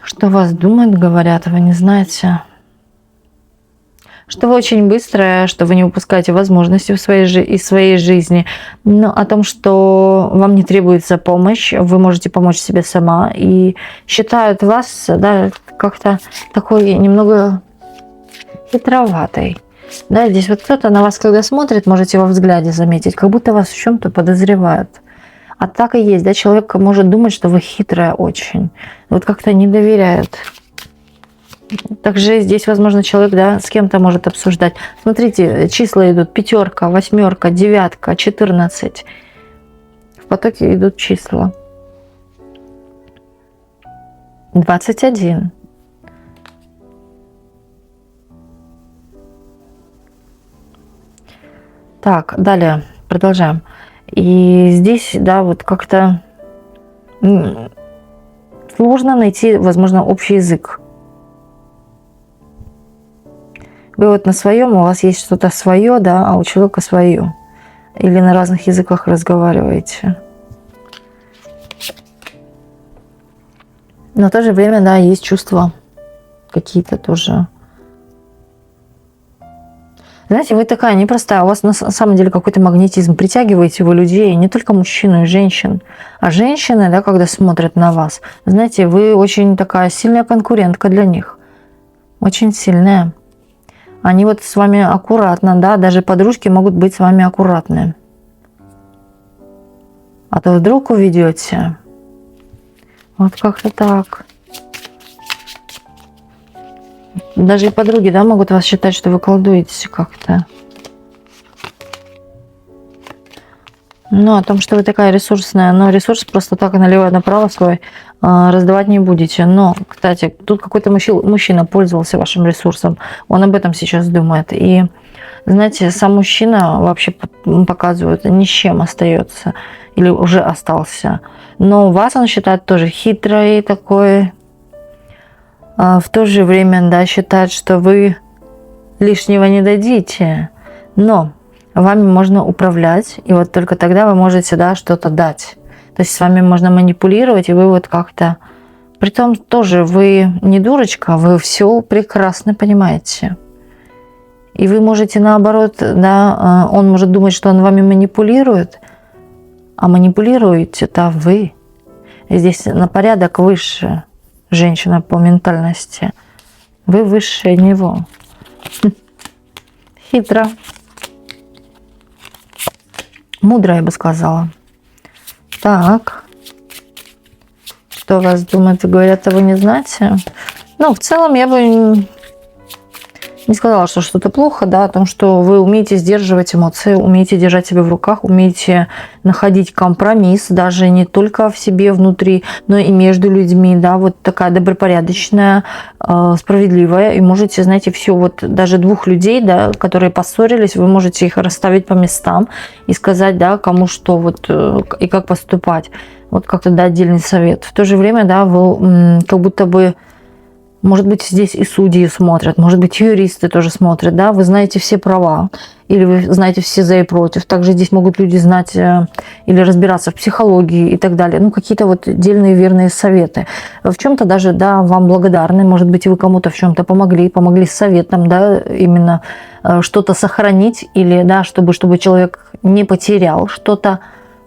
Что вас думают, говорят, вы не знаете. Что вы очень быстрая, что вы не упускаете возможности из своей жизни. Но о том, что вам не требуется помощь, вы можете помочь себе сама. И считают вас, да, как-то такой немного хитроватой. Да, здесь вот кто-то на вас, когда смотрит, можете во взгляде заметить, как будто вас в чем-то подозревают. А так и есть, да, человек может думать, что вы хитрая очень. Вот как-то не доверяют. Также здесь, возможно, человек, да, с кем-то может обсуждать. Смотрите, числа идут: 5, 8, 9, 14. В потоке идут числа. 21. Так, далее продолжаем. И здесь, да, вот как-то сложно найти, возможно, общий язык. Вы вот на своем, у вас есть что-то свое, да, а у человека свое. Или на разных языках разговариваете. Но в то же время, да, есть чувства какие-то тоже. Знаете, вы такая непростая, у вас на самом деле какой-то магнетизм, притягиваете вы людей, не только мужчин, но и женщин. А женщины, да, когда смотрят на вас, знаете, вы очень такая сильная конкурентка для них. Очень сильная. Они вот с вами аккуратно, да, даже подружки могут быть с вами аккуратны. А то вдруг уведете. Вот как-то так. Даже и подруги, да, могут вас считать, что вы колдуете как-то. Ну, о том, что вы такая ресурсная, но ресурс просто так налево-направо свой раздавать не будете. Но, кстати, тут какой-то мужчина пользовался вашим ресурсом. Он об этом сейчас думает. И, знаете, сам мужчина вообще показывает, ни с чем остается. Или уже остался. Но вас он считает тоже хитрой такой. в то же время, да, считает, что вы лишнего не дадите, но вами можно управлять, и вот только тогда вы можете, да, что-то дать. То есть с вами можно манипулировать, и вы вот как-то... Притом тоже вы не дурочка, вы все прекрасно понимаете. И вы можете наоборот, да, он может думать, что он вами манипулирует, а манипулируете это вы. И здесь на порядок выше женщина по ментальности. Вы выше него. Хитро. Мудро, я бы сказала. Так. Что вас думают и говорят, а вы не знаете? Ну, в целом, я бы не сказала, что что-то плохо, да, о том, что вы умеете сдерживать эмоции, умеете держать себя в руках, умеете находить компромисс, даже не только в себе внутри, но и между людьми, да, вот такая добропорядочная, справедливая, и можете, знаете, все, вот даже двух людей, да, которые поссорились, вы можете их расставить по местам и сказать, да, кому что, вот, и как поступать, вот как-то дать отдельный совет. В то же время, да, вы как будто бы, может быть, здесь и судьи смотрят, может быть, юристы тоже смотрят, да, вы знаете все права, или вы знаете все за и против. Также здесь могут люди знать или разбираться в психологии и так далее. Ну, какие-то вот дельные верные советы. В чем-то даже, да, вам благодарны, может быть, вы кому-то в чем-то помогли с советом, да, именно что-то сохранить или, да, чтобы человек не потерял что-то.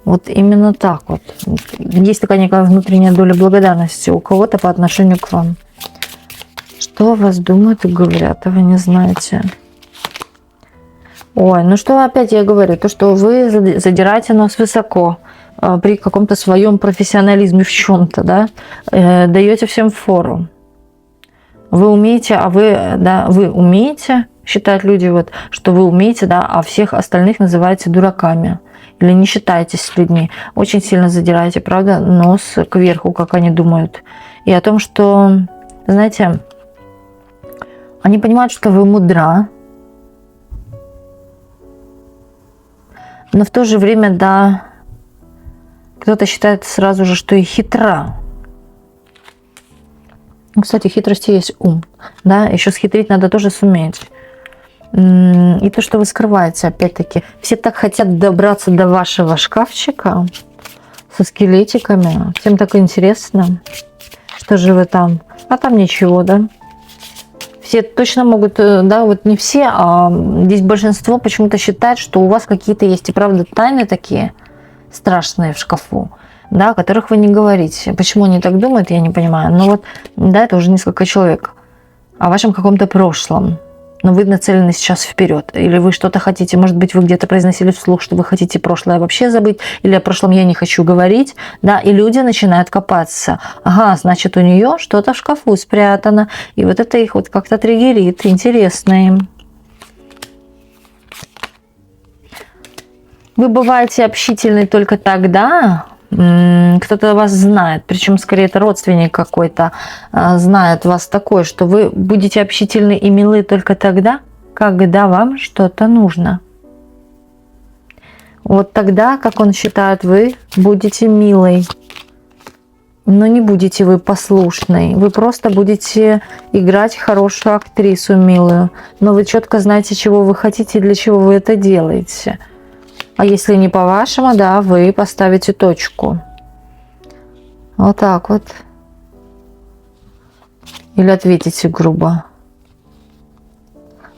Вот именно так вот. Есть такая некая внутренняя доля благодарности у кого-то по отношению к вам. Что о вас думают и говорят, а вы не знаете. Ой, ну что опять я говорю, то, что вы задираете нос высоко при каком-то своем профессионализме в чем-то, да, даете всем фору. Вы умеете, вы умеете, считают люди, вот, что вы умеете, да, а всех остальных называете дураками. Или не считаетесь с людьми. Очень сильно задираете, правда, нос кверху, как они думают. И о том, что, знаете, они понимают, что вы мудра, но в то же время, да, кто-то считает сразу же, что и хитра. Кстати, хитрости есть ум, да, еще схитрить надо тоже суметь. И то, что вы скрываете, опять-таки, все так хотят добраться до вашего шкафчика со скелетиками, всем так интересно, что же вы там, а там ничего, да. Все точно могут, да, вот не все, а здесь большинство почему-то считает, что у вас какие-то есть и правда тайны такие страшные в шкафу, да, о которых вы не говорите. Почему они так думают, я не понимаю. Но вот, да, это уже несколько человек о вашем каком-то прошлом. Но вы нацелены сейчас вперед. Или вы что-то хотите, может быть, вы где-то произносили вслух, что вы хотите прошлое вообще забыть, или о прошлом я не хочу говорить, да, и люди начинают копаться. Ага, значит, у нее что-то в шкафу спрятано, и вот это их вот как-то триггерит, интересно им. Вы бываете общительны только тогда, кто-то вас знает, причем скорее это родственник какой-то знает вас такой, что вы будете общительны и милы только тогда, когда вам что-то нужно. Вот тогда, как он считает, вы будете милой, но не будете вы послушной. Вы просто будете играть хорошую актрису милую, но вы четко знаете, чего вы хотите и для чего вы это делаете. А если не по-вашему, да, вы поставите точку. Вот так вот. Или ответите грубо.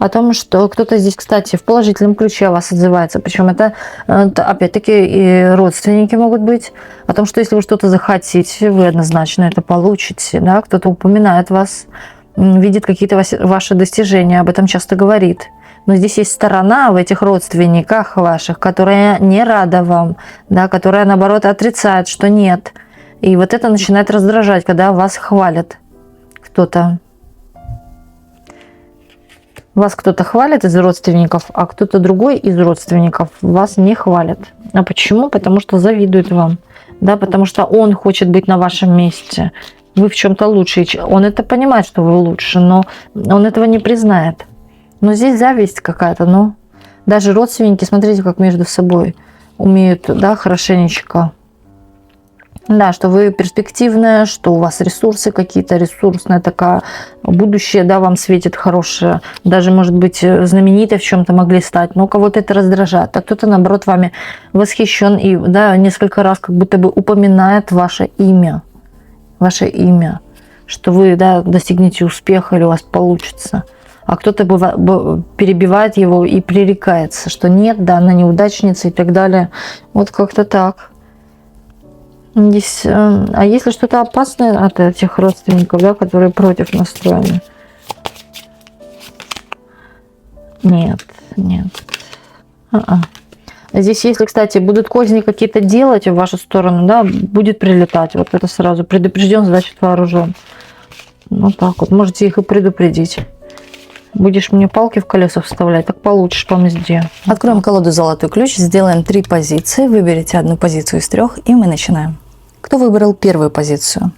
О том, что кто-то здесь, кстати, в положительном ключе о вас отзывается. Причем это опять-таки, и родственники могут быть. О том, что если вы что-то захотите, вы однозначно это получите. Да? Кто-то упоминает вас, видит какие-то ваши достижения, об этом часто говорит. Но здесь есть сторона в этих родственниках ваших, которая не рада вам, да, которая, наоборот, отрицает, что нет. И вот это начинает раздражать, когда вас хвалят кто-то. Вас кто-то хвалит из родственников, а кто-то другой из родственников вас не хвалит. А почему? Потому что завидует вам. Да, потому что он хочет быть на вашем месте. Вы в чем-то лучше. Он это понимает, что вы лучше, но он этого не признает. Но здесь зависть какая-то, но даже родственники, смотрите, как между собой умеют, да, хорошенечко Да, что вы перспективная, что у вас ресурсы какие-то, ресурсная такая, будущее, да, вам светит хорошее, даже, может быть, знаменитой в чем-то могли стать, но кого-то это раздражает, а кто-то, наоборот, вами восхищен и, да, несколько раз как будто бы упоминает ваше имя, что вы, да, достигнете успеха или у вас получится. А кто-то перебивает его и пререкается, что нет, да, она неудачница и так далее. Вот как-то так. Здесь, а если что-то опасное от этих родственников, да, которые против настроены? Нет. Здесь, если, кстати, будут козни какие-то делать в вашу сторону, да, будет прилетать. Вот это сразу. Предупрежден, значит вооружен. Вот так вот. Можете их и предупредить. Будешь мне палки в колеса вставлять, так получишь по мзде. Откроем колоду «Золотой ключ», сделаем 3 позиции, выберите одну позицию из 3, и мы начинаем. Кто выбрал первую позицию?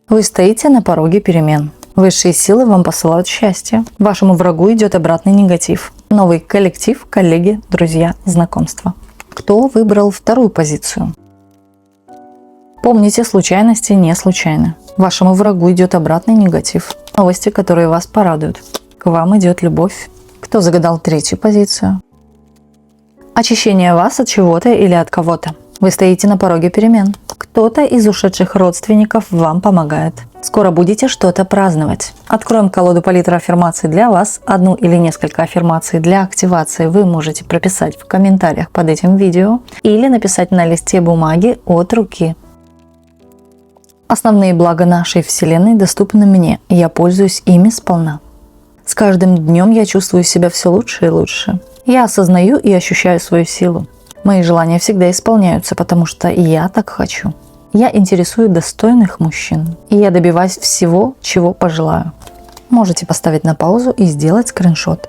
Вы стоите на пороге перемен. Высшие силы вам посылают счастье. Вашему врагу идет обратный негатив. Новый коллектив, коллеги, друзья, знакомства. Кто выбрал вторую позицию? Помните, случайности не случайны. Вашему врагу идет обратный негатив. Новости, которые вас порадуют. К вам идет любовь. Кто загадал третью позицию? Очищение вас от чего-то или от кого-то. Вы стоите на пороге перемен. Кто-то из ушедших родственников вам помогает. Скоро будете что-то праздновать. Откроем колоду палитра аффирмаций для вас. Одну или несколько аффирмаций для активации вы можете прописать в комментариях под этим видео или написать на листе бумаги от руки. Основные блага нашей Вселенной доступны мне, и я пользуюсь ими сполна. С каждым днем я чувствую себя все лучше и лучше. Я осознаю и ощущаю свою силу. Мои желания всегда исполняются, потому что я так хочу. Я интересую достойных мужчин, и я добиваюсь всего, чего пожелаю. Можете поставить на паузу и сделать скриншот.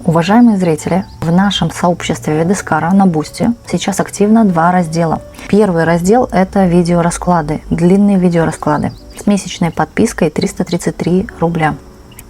Уважаемые зрители, в нашем сообществе Ведескара на Бусти сейчас активно 2 раздела. Первый раздел – это видеорасклады, длинные видеорасклады с месячной подпиской 333 рубля.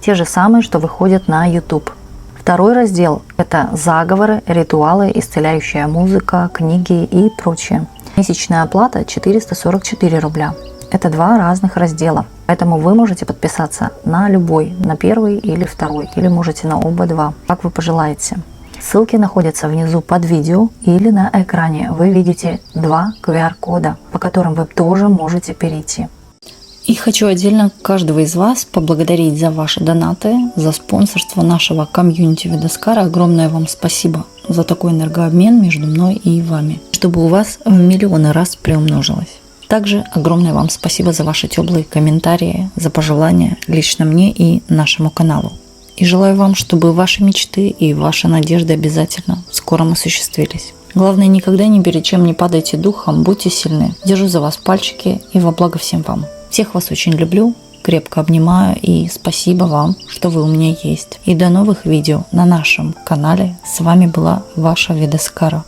Те же самые, что выходят на YouTube. Второй раздел – это заговоры, ритуалы, исцеляющая музыка, книги и прочее. Месячная оплата 444 рубля. Это 2 разных раздела. Поэтому вы можете подписаться на любой, на первый или второй, или можете на оба 2, как вы пожелаете. Ссылки находятся внизу под видео или на экране. Вы видите 2 QR-кода, по которым вы тоже можете перейти. И хочу отдельно каждого из вас поблагодарить за ваши донаты, за спонсорство нашего комьюнити Ведескара. Огромное вам спасибо за такой энергообмен между мной и вами, чтобы у вас в миллионы раз приумножилось. Также огромное вам спасибо за ваши теплые комментарии, за пожелания лично мне и нашему каналу. И желаю вам, чтобы ваши мечты и ваши надежды обязательно скоро осуществились. Главное, никогда ни перед чем не падайте духом, будьте сильны. Держу за вас пальчики и во благо всем вам. Всех вас очень люблю, крепко обнимаю и спасибо вам, что вы у меня есть. И до новых видео на нашем канале. С вами была ваша Ведескара.